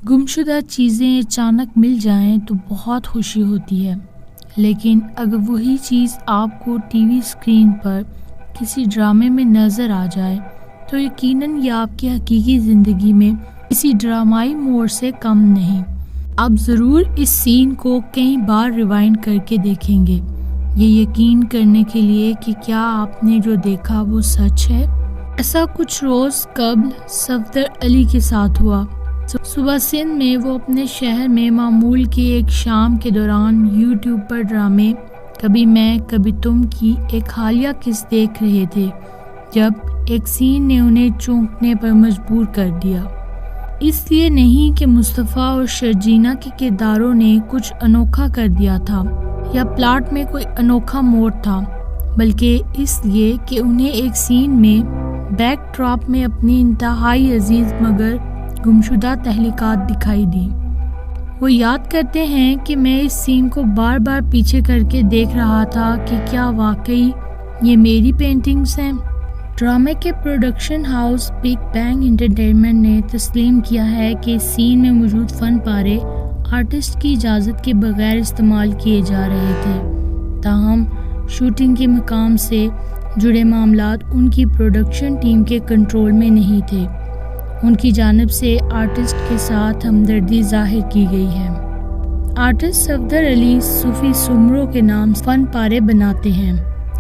گمشدہ چیزیں اچانک مل جائیں تو بہت خوشی ہوتی ہے، لیکن اگر وہی چیز آپ کو ٹی وی اسکرین پر کسی ڈرامے میں نظر آ جائے تو یقیناً یہ آپ کی حقیقی زندگی میں کسی ڈرامائی موڑ سے کم نہیں۔ آپ ضرور اس سین کو کئی بار ریوائنڈ کر کے دیکھیں گے، یہ یقین کرنے کے لیے کہ کیا آپ نے جو دیکھا وہ سچ ہے۔ ایسا کچھ روز قبل صفدر علی کے ساتھ ہوا۔ صبح سندھ میں وہ اپنے شہر میں معمول کی ایک شام کے دوران یوٹیوب پر ڈرامے کبھی میں کبھی تم کی ایک حالیہ قسط دیکھ رہے تھے جب ایک سین نے انہیں چونکنے پر مجبور کر دیا۔ اس لیے نہیں کہ مصطفیٰ اور شرجینہ کے کرداروں نے کچھ انوکھا کر دیا تھا یا پلاٹ میں کوئی انوکھا موڑ تھا، بلکہ اس لیے کہ انہیں ایک سین میں بیک ڈراپ میں اپنی انتہائی عزیز مگر گمشدہ تخلیقات دکھائی دیں۔ وہ یاد کرتے ہیں کہ میں اس سین کو بار بار پیچھے کر کے دیکھ رہا تھا کہ کیا واقعی یہ میری پینٹنگز ہیں۔ ڈرامے کے production house big bang entertainment نے تسلیم کیا ہے کہ اس سین میں موجود فن پارے آرٹسٹ کی اجازت کے بغیر استعمال کیے جا رہے تھے، تاہم شوٹنگ کے مقام سے جڑے معاملات ان کی پروڈکشن ٹیم کے کنٹرول میں نہیں تھے۔ ان کی جانب سے آرٹسٹ کے ساتھ ہمدردی ظاہر کی گئی ہے۔ آرٹسٹ صفدر علی صوفی سمرو کے نام فن پارے بناتے ہیں۔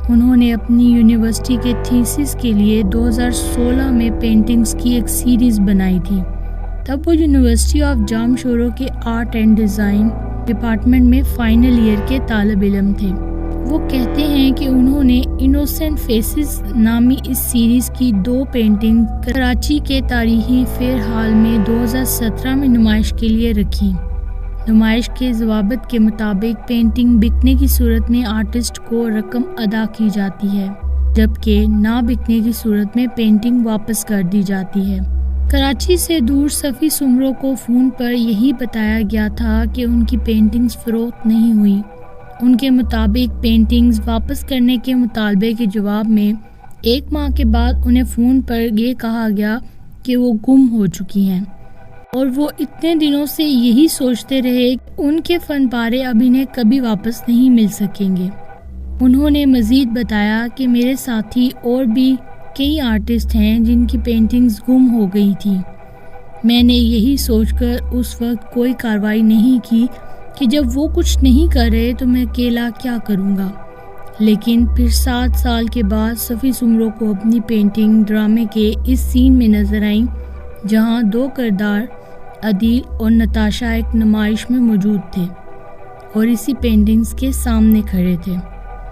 انہوں نے اپنی یونیورسٹی کے تھیسس کے لیے 2016 میں پینٹنگز کی ایک سیریز بنائی تھی۔ تب وہ یونیورسٹی آف جامشورو کے آرٹ اینڈ ڈیزائن ڈپارٹمنٹ میں فائنل ایئر کے طالب علم تھے۔ وہ کہتے ہیں کہ انہوں نے انوسینٹ فیسز نامی اس سیریز کی 2 پینٹنگ کراچی کے تاریخی فیئر ہال میں 2017 میں نمائش کے لیے رکھی۔ نمائش کے ضوابط کے مطابق پینٹنگ بکنے کی صورت میں آرٹسٹ کو رقم ادا کی جاتی ہے، جبکہ نہ بکنے کی صورت میں پینٹنگ واپس کر دی جاتی ہے۔ کراچی سے دور صفی سمرو کو فون پر یہی بتایا گیا تھا کہ ان کی پینٹنگز فروخت نہیں ہوئی۔ ان کے مطابق پینٹنگز واپس کرنے کے مطالبے کے جواب میں 1 ماہ کے بعد انہیں فون پر یہ کہا گیا کہ وہ گم ہو چکی ہیں، اور وہ اتنے دنوں سے یہی سوچتے رہے کہ ان کے فن پارے اب انہیں کبھی واپس نہیں مل سکیں گے۔ انہوں نے مزید بتایا کہ میرے ساتھی اور بھی کئی آرٹسٹ ہیں جن کی پینٹنگز گم ہو گئی تھیں۔ میں نے یہی سوچ کر اس وقت کوئی کارروائی نہیں کی کہ جب وہ کچھ نہیں کر رہے تو میں اکیلا کیا کروں گا۔ لیکن پھر 7 سال کے بعد صفی سمرو کو اپنی پینٹنگ ڈرامے کے اس سین میں نظر آئیں جہاں 2 کردار عدیل اور نتاشا ایک نمائش میں موجود تھے اور اسی پینٹنگز کے سامنے کھڑے تھے۔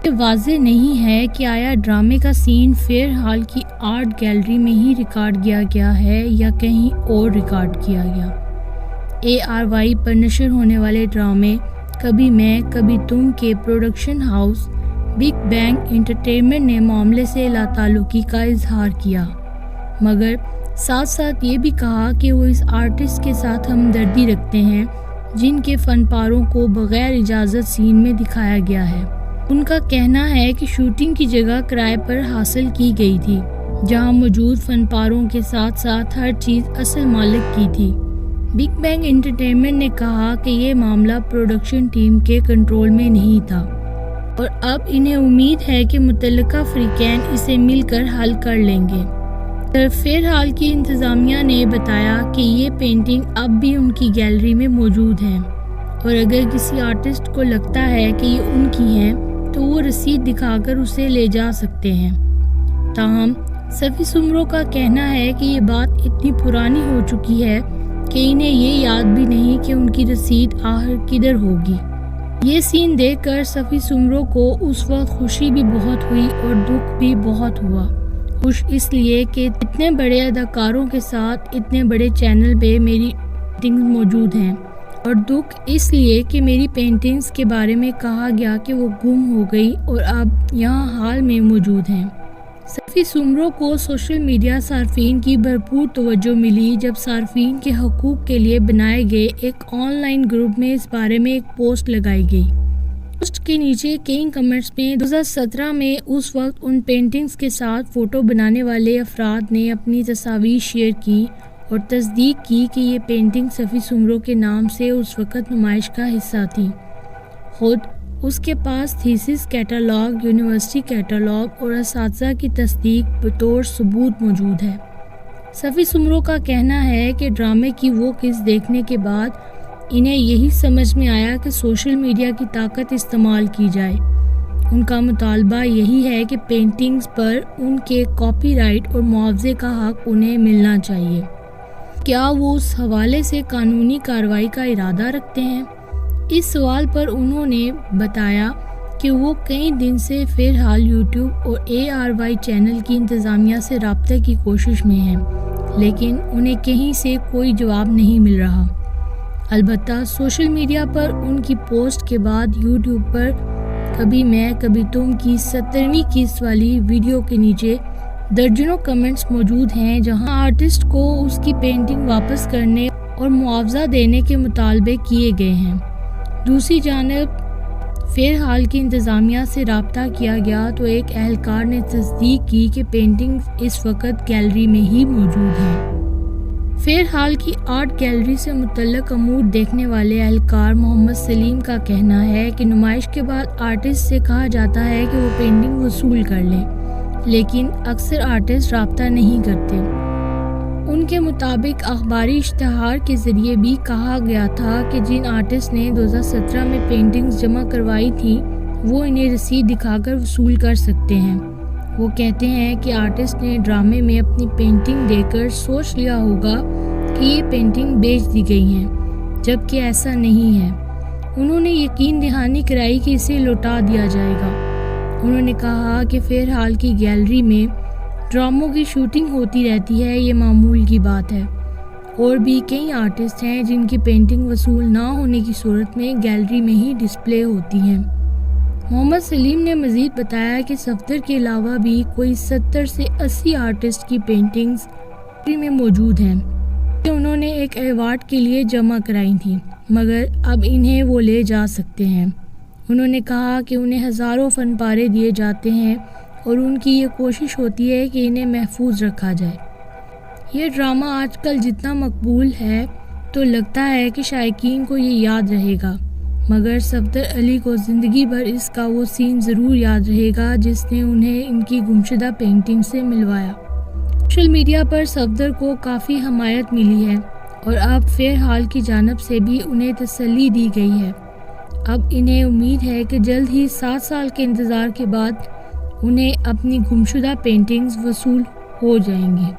یہ واضح نہیں ہے کہ آیا ڈرامے کا سین فیئر ہال کی آرٹ گیلری میں ہی ریکارڈ کیا گیا ہے یا کہیں اور ریکارڈ کیا گیا۔ ARY پر نشر ہونے والے ڈرامے کبھی میں کبھی تم کے production house big bang entertainment نے معاملے سے لا تعلقی کا اظہار کیا، مگر ساتھ ساتھ یہ بھی کہا کہ وہ اس آرٹسٹ کے ساتھ ہمدردی رکھتے ہیں جن کے فن پاروں کو بغیر اجازت سین میں دکھایا گیا ہے۔ ان کا کہنا ہے کہ شوٹنگ کی جگہ کرائے پر حاصل کی گئی تھی، جہاں موجود فن پاروں کے ساتھ ساتھ ہر چیز اصل مالک کی تھی۔ بگ بینگ انٹرٹینمنٹ نے کہا کہ یہ معاملہ پروڈکشن ٹیم کے کنٹرول میں نہیں تھا اور اب انہیں امید ہے کہ متعلقہ فریقین اسے مل کر حل کر لیں گے۔ فیئر ہال کی انتظامیہ نے بتایا کہ یہ پینٹنگ اب بھی ان کی گیلری میں موجود ہیں اور اگر کسی آرٹسٹ کو لگتا ہے کہ یہ ان کی ہیں تو وہ رسید دکھا کر اسے لے جا سکتے ہیں۔ تاہم صفی سمرو کا کہنا ہے کہ یہ بات اتنی پرانی ہو چکی ہے کہ انہیں یہ یاد بھی نہیں کہ ان کی رسید آخر کدھر ہوگی۔ یہ سین دیکھ کر صفی سمرو کو اس وقت خوشی بھی بہت ہوئی اور دکھ بھی بہت ہوا۔ خوش اس لیے کہ اتنے بڑے اداکاروں کے ساتھ اتنے بڑے چینل پہ میری پینٹنگز موجود ہیں، اور دکھ اس لیے کہ میری پینٹنگز کے بارے میں کہا گیا کہ وہ گم ہو گئی اور اب یہاں حال میں موجود ہیں۔ صفی سمرو کو سوشل میڈیا صارفین کی بھرپور توجہ ملی جب صارفین کے حقوق کے لیے بنائے گئے ایک آن لائن گروپ میں اس بارے میں ایک پوسٹ لگائی گئی۔ پوسٹ کے نیچے کئی کمنٹس میں 2017 میں اس وقت ان پینٹنگز کے ساتھ فوٹو بنانے والے افراد نے اپنی تصاویر شیئر کی اور تصدیق کی کہ یہ پینٹنگ صفی سمرو کے نام سے اس وقت نمائش کا حصہ تھی۔ خود اس کے پاس تھیسس کیٹالاگ، یونیورسٹی کیٹالاگ اور اساتذہ کی تصدیق بطور ثبوت موجود ہے۔ صفی سمرو کا کہنا ہے کہ ڈرامے کی وہ قسط دیکھنے کے بعد انہیں یہی سمجھ میں آیا کہ سوشل میڈیا کی طاقت استعمال کی جائے۔ ان کا مطالبہ یہی ہے کہ پینٹنگز پر ان کے کاپی رائٹ اور معاوضے کا حق انہیں ملنا چاہیے۔ کیا وہ اس حوالے سے قانونی کارروائی کا ارادہ رکھتے ہیں؟ اس سوال پر انہوں نے بتایا کہ وہ کئی دن سے فی الحال یوٹیوب اور ARY چینل کی انتظامیہ سے رابطے کی کوشش میں ہیں، لیکن انہیں کہیں سے کوئی جواب نہیں مل رہا۔ البتہ سوشل میڈیا پر ان کی پوسٹ کے بعد یوٹیوب پر کبھی میں کبھی تم کی 70ویں قسط والی ویڈیو کے نیچے درجنوں کمنٹس موجود ہیں جہاں آرٹسٹ کو اس کی پینٹنگ واپس کرنے اور معاوضہ دینے کے مطالبے کیے گئے ہیں۔ دوسری جانب فی الحال کی انتظامیہ سے رابطہ کیا گیا تو ایک اہلکار نے تصدیق کی کہ پینٹنگ اس وقت گیلری میں ہی موجود ہیں۔ فی الحال کی آرٹ گیلری سے متعلق امور دیکھنے والے اہلکار محمد سلیم کا کہنا ہے کہ نمائش کے بعد آرٹسٹ سے کہا جاتا ہے کہ وہ پینٹنگ وصول کر لیں، لیکن اکثر آرٹسٹ رابطہ نہیں کرتے۔ ان کے مطابق اخباری اشتہار کے ذریعے بھی کہا گیا تھا کہ جن آرٹسٹ نے 2017 میں پینٹنگز جمع کروائی تھیں وہ انہیں رسید دکھا کر وصول کر سکتے ہیں۔ وہ کہتے ہیں کہ آرٹسٹ نے ڈرامے میں اپنی پینٹنگ دے کر سوچ لیا ہوگا کہ یہ پینٹنگ بیچ دی گئی ہیں، جبکہ ایسا نہیں ہے۔ انہوں نے یقین دہانی کرائی کہ اسے لوٹا دیا جائے گا۔ انہوں نے کہا کہ فی الحال کی گیلری میں ڈراموں کی شوٹنگ ہوتی رہتی ہے، یہ معمول کی بات ہے۔ اور بھی کئی آرٹسٹ ہیں جن کی پینٹنگ وصول نہ ہونے کی صورت میں گیلری میں ہی ڈسپلے ہوتی ہیں۔ محمد سلیم نے مزید بتایا کہ صفدر کے علاوہ بھی کوئی 70 سے 80 آرٹسٹ کی پینٹنگز گیلری میں موجود ہیں کہ انہوں نے ایک ایوارڈ کے لیے جمع کرائی تھیں، مگر اب انہیں وہ لے جا سکتے ہیں۔ انہوں نے کہا کہ انہیں ہزاروں فن پارے دیے جاتے ہیں اور ان کی یہ کوشش ہوتی ہے کہ انہیں محفوظ رکھا جائے۔ یہ ڈرامہ آج کل جتنا مقبول ہے تو لگتا ہے کہ شائقین کو یہ یاد رہے گا، مگر صفدر علی کو زندگی بھر اس کا وہ سین ضرور یاد رہے گا جس نے انہیں ان کی گمشدہ پینٹنگ سے ملوایا۔ سوشل میڈیا پر صفدر کو کافی حمایت ملی ہے اور اب فی الحال کی جانب سے بھی انہیں تسلی دی گئی ہے۔ اب انہیں امید ہے کہ جلد ہی 7 سال کے انتظار کے بعد انہیں اپنی گمشدہ پینٹنگز وصول ہو جائیں گی۔